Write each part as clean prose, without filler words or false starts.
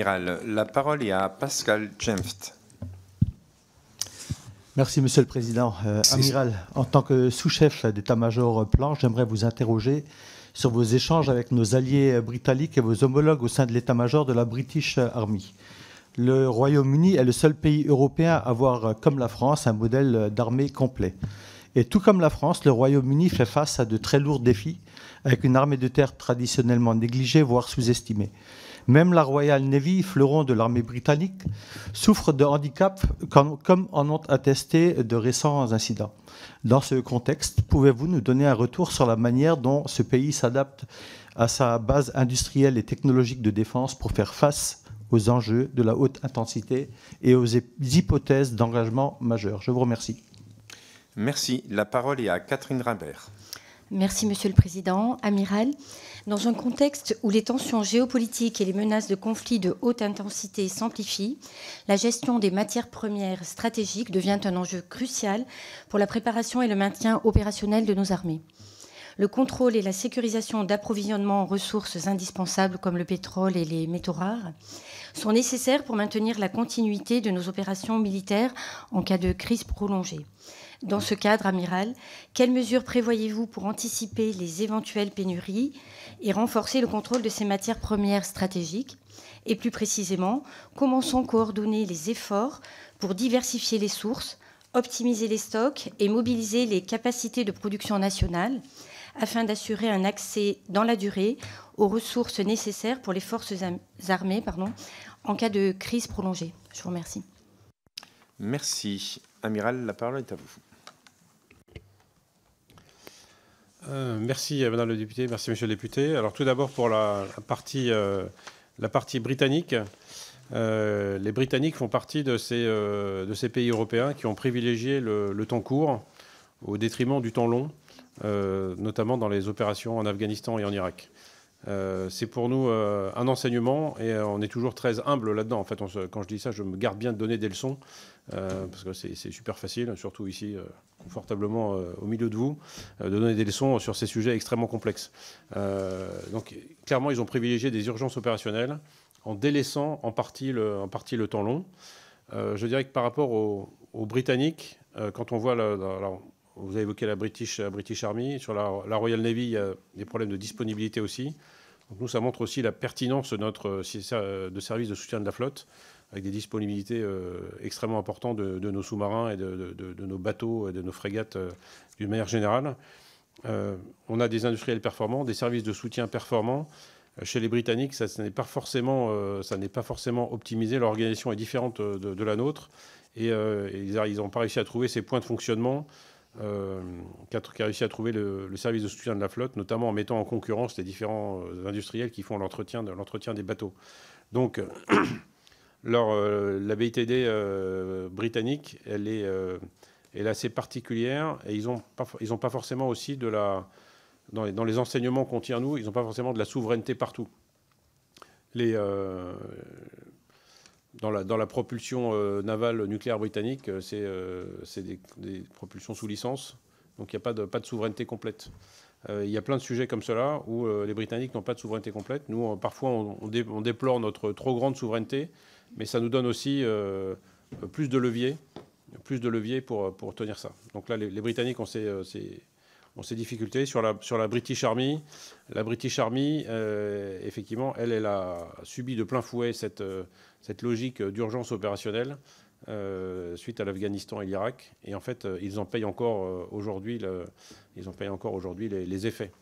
Amiral. La parole est à Pascal Jemft. Merci, Monsieur le Président. Amiral, en tant que sous-chef d'état-major plan, j'aimerais vous interroger sur vos échanges avec nos alliés britanniques et vos homologues au sein de l'état-major de la British Army. Le Royaume-Uni est le seul pays européen à avoir, comme la France, un modèle d'armée complet. Et tout comme la France, le Royaume-Uni fait face à de très lourds défis, avec une armée de terre traditionnellement négligée, voire sous-estimée. Même la Royal Navy, fleuron de l'armée britannique, souffre de handicaps, comme en ont attesté de récents incidents. Dans ce contexte, pouvez-vous nous donner un retour sur la manière dont ce pays s'adapte à sa base industrielle et technologique de défense pour faire face aux enjeux de la haute intensité et aux hypothèses d'engagement majeurs? Je vous remercie. Merci. La parole est à Catherine Rimbert. Merci, Monsieur le Président. Amiral, dans un contexte où les tensions géopolitiques et les menaces de conflits de haute intensité s'amplifient, la gestion des matières premières stratégiques devient un enjeu crucial pour la préparation et le maintien opérationnel de nos armées. Le contrôle et la sécurisation d'approvisionnement en ressources indispensables comme le pétrole et les métaux rares sont nécessaires pour maintenir la continuité de nos opérations militaires en cas de crise prolongée. Dans ce cadre, Amiral, quelles mesures prévoyez-vous pour anticiper les éventuelles pénuries et renforcer le contrôle de ces matières premières stratégiques? Et plus précisément, comment sont coordonnés les efforts pour diversifier les sources, optimiser les stocks et mobiliser les capacités de production nationales afin d'assurer un accès dans la durée aux ressources nécessaires pour les forces armées en cas de crise prolongée? Je vous remercie. Merci. Amiral, la parole est à vous. Merci Madame le député, merci Monsieur le député. Alors tout d'abord pour la partie britannique. Les Britanniques font partie de ces pays européens qui ont privilégié le temps court au détriment du temps long, notamment dans les opérations en Afghanistan et en Irak. C'est pour nous un enseignement et on est toujours très humble là-dedans. En fait, quand je dis ça, je me garde bien de donner des leçons parce que c'est super facile, surtout ici, confortablement au milieu de vous, de donner des leçons sur ces sujets extrêmement complexes. Donc, clairement, ils ont privilégié des urgences opérationnelles en délaissant en partie le temps long. Je dirais que par rapport aux Britanniques, quand on voit vous avez évoqué la British Army. Sur la Royal Navy, il y a des problèmes de disponibilité aussi. Donc nous, ça montre aussi la pertinence de notre service de soutien de la flotte, avec des disponibilités extrêmement importantes de nos sous-marins et de nos bateaux et de nos frégates d'une manière générale. On a des industriels performants, des services de soutien performants. Chez les Britanniques, ça n'est pas forcément optimisé. L'organisation est différente de la nôtre. Et ils n'ont pas réussi à trouver ces points de fonctionnement qui a réussi à trouver le service de soutien de la flotte, notamment en mettant en concurrence les différents industriels qui font l'entretien des bateaux. Donc, la BITD britannique, elle est assez particulière et ils ont pas forcément aussi dans les enseignements qu'on tire nous, ils n'ont pas forcément de la souveraineté partout. Dans la propulsion navale nucléaire britannique, c'est des propulsions sous licence, donc il n'y a pas de souveraineté complète. Il y a plein de sujets comme cela où les Britanniques n'ont pas de souveraineté complète. Nous, parfois, on déplore notre trop grande souveraineté, mais ça nous donne aussi plus de leviers pour tenir ça. Donc là, les Britanniques ont ces difficultés. Sur la British Army, effectivement, elle a subi de plein fouet cette logique d'urgence opérationnelle suite à l'Afghanistan et l'Irak. Et en fait, ils en payent encore aujourd'hui les effets.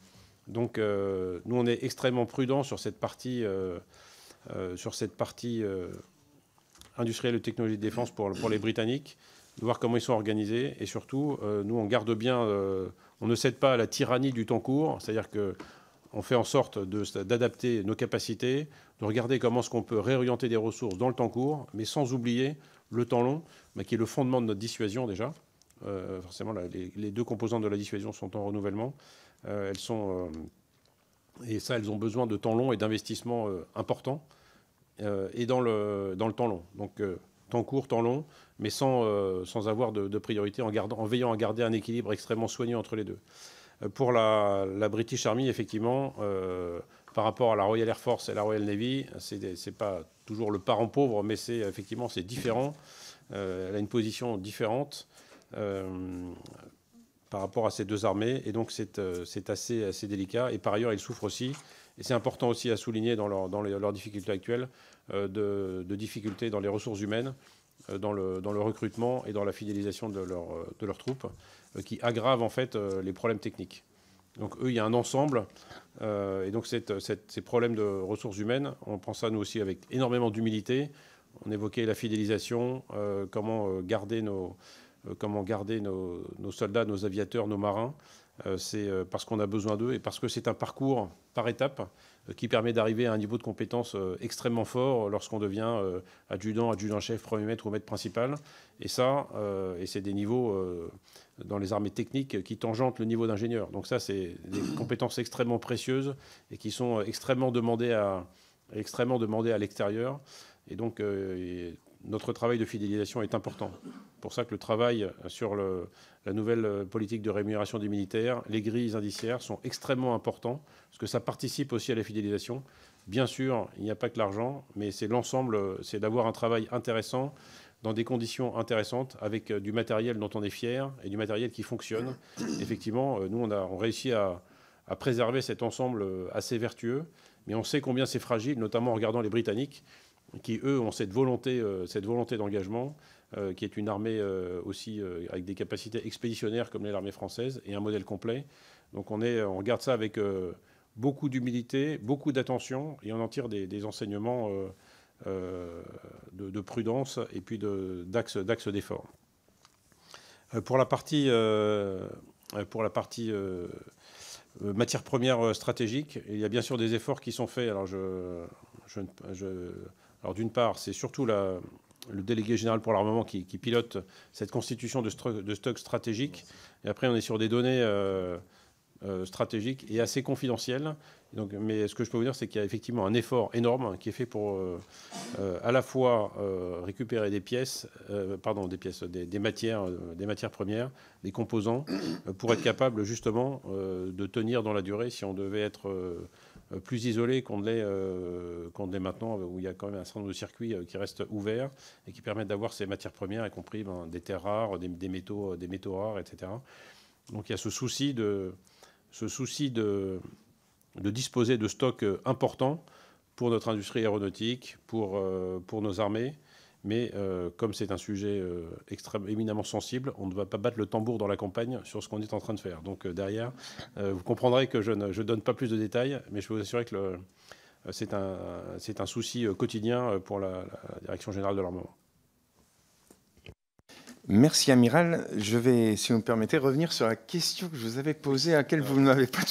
Donc, nous, on est extrêmement prudents sur cette partie industrielle et technologie de défense pour les Britanniques, de voir comment ils sont organisés. Et surtout, nous, on garde bien... on ne cède pas à la tyrannie du temps court, c'est-à-dire qu'on fait en sorte d'adapter nos capacités, de regarder comment est-ce qu'on peut réorienter des ressources dans le temps court, mais sans oublier le temps long, qui est le fondement de notre dissuasion déjà. Forcément, les deux composantes de la dissuasion sont en renouvellement. Elles ont besoin de temps long et d'investissement importants, et dans le temps long. Donc, temps court, temps long, mais sans avoir de priorité, en veillant à garder un équilibre extrêmement soigneux entre les deux. Pour la British Army, effectivement, par rapport à la Royal Air Force et la Royal Navy, c'est pas toujours le parent pauvre, mais effectivement c'est différent. Elle a une position différente par rapport à ces deux armées, et donc c'est assez délicat. Et par ailleurs, ils souffrent aussi, et c'est important aussi à souligner dans leurs difficultés actuelles, de difficultés dans les ressources humaines, dans le recrutement et dans la fidélisation de leurs troupes, qui aggravent en fait les problèmes techniques. Donc eux, il y a un ensemble, et donc ces problèmes de ressources humaines, on prend ça nous aussi avec énormément d'humilité. On évoquait la fidélisation, comment garder nos soldats, nos aviateurs, nos marins. C'est parce qu'on a besoin d'eux et parce que c'est un parcours par étapes qui permet d'arriver à un niveau de compétence extrêmement fort lorsqu'on devient adjudant, adjudant-chef, premier maître ou maître principal. Et ça, c'est des niveaux dans les armées techniques qui tangentent le niveau d'ingénieur. Donc ça, c'est des compétences extrêmement précieuses et qui sont extrêmement demandées à l'extérieur. Et donc, notre travail de fidélisation est important. C'est pour ça que le travail sur la nouvelle politique de rémunération des militaires, les grilles indiciaires sont extrêmement importants, parce que ça participe aussi à la fidélisation. Bien sûr, il n'y a pas que l'argent, mais c'est l'ensemble, c'est d'avoir un travail intéressant, dans des conditions intéressantes, avec du matériel dont on est fier et du matériel qui fonctionne. Effectivement, nous, on réussit à préserver cet ensemble assez vertueux, mais on sait combien c'est fragile, notamment en regardant les Britanniques, qui, eux, ont cette volonté d'engagement, qui est une armée aussi avec des capacités expéditionnaires comme l'est l'armée française, et un modèle complet. Donc on regarde ça avec beaucoup d'humilité, beaucoup d'attention, et on en tire des enseignements de prudence et puis d'axe d'effort. Pour la partie matières premières stratégiques, il y a bien sûr des efforts qui sont faits. Alors, alors d'une part, c'est surtout le délégué général pour l'armement qui pilote cette constitution de stock stratégique. Et après, on est sur des données stratégiques et assez confidentielles. Donc, mais ce que je peux vous dire, c'est qu'il y a effectivement un effort énorme qui est fait pour à la fois récupérer des matières premières, des composants, pour être capable justement de tenir dans la durée si on devait être plus isolé qu'on ne l'est maintenant, où il y a quand même un certain nombre de circuits qui restent ouverts et qui permettent d'avoir ces matières premières, y compris des terres rares, des métaux rares, etc. Donc il y a ce souci de disposer de stocks importants pour notre industrie aéronautique, pour nos armées. Mais comme c'est un sujet éminemment sensible, on ne va pas battre le tambour dans la campagne sur ce qu'on est en train de faire. Donc derrière, vous comprendrez que je ne donne pas plus de détails, mais je peux vous assurer que c'est un souci quotidien pour la Direction générale de l'armement. Merci, Amiral. Je vais, si vous me permettez, revenir sur la question que je vous avais posée, à laquelle vous ne m'avez pas